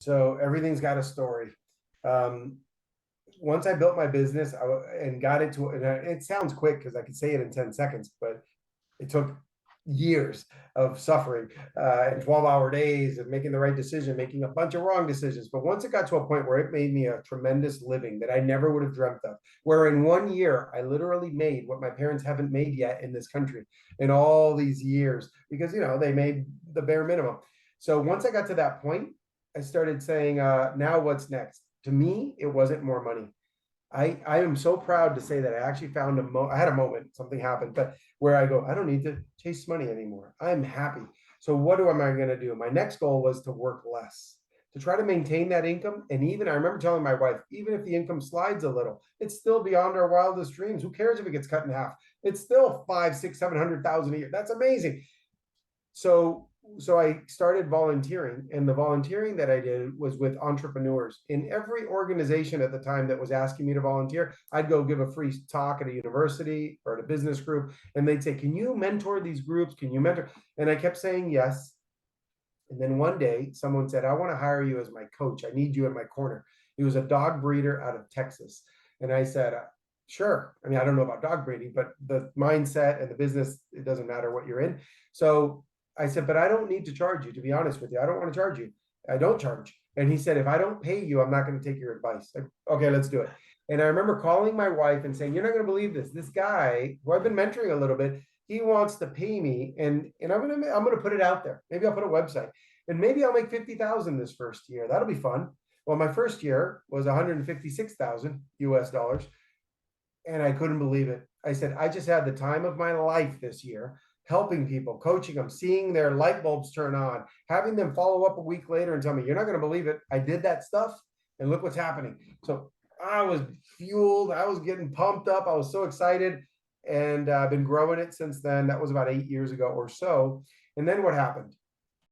So everything's got a story. Um, Once I built my business and got it to, and it sounds quick because I could say it in 10 seconds, but it took years of suffering and 12-hour days and making the right decision, making a bunch of wrong decisions. But once it got to a point where it made me a tremendous living that I never would have dreamt of, where in 1 year, I literally made what my parents haven't made yet in this country in all these years, because, they made the bare minimum. So once I got to that point, I started saying, now what's next? To me, it wasn't more money. I am so proud to say that I actually found I had a moment, something happened, but where I go, I don't need to chase money anymore. I'm happy. So what am I going to do? My next goal was to work less, to try to maintain that income. And even I remember telling my wife, even if the income slides a little, it's still beyond our wildest dreams. Who cares if it gets cut in half? It's still 5, 6, 700,000 a year. That's amazing. So I started volunteering, and the volunteering that I did was with entrepreneurs in every organization at the time that was asking me to volunteer. I'd go give a free talk at a university or at a business group, and they'd say, can you mentor these groups? Can you mentor? And I kept saying yes. And then one day someone said, I want to hire you as my coach. I need you in my corner. He was a dog breeder out of Texas. And I said, sure. I mean, I don't know about dog breeding, but the mindset and the business, it doesn't matter what you're in. So I said, but I don't need to charge you, to be honest with you. I don't want to charge you. I don't charge. And he said, if I don't pay you, I'm not going to take your advice. Like, okay, let's do it. And I remember calling my wife and saying, you're not going to believe this. This guy who I've been mentoring a little bit, he wants to pay me, and I'm gonna put it out there. Maybe I'll put a website, and maybe I'll make 50,000 this first year. That'll be fun. Well, my first year was 156,000 US dollars, and I couldn't believe it. I said, I just had the time of my life this year, helping people, coaching them, seeing their light bulbs turn on, having them follow up a week later and tell me, you're not going to believe it. I did that stuff, and look what's happening. So I was fueled. I was getting pumped up. I was so excited, and I've been growing it since then. That was about 8 years ago or so. And then what happened?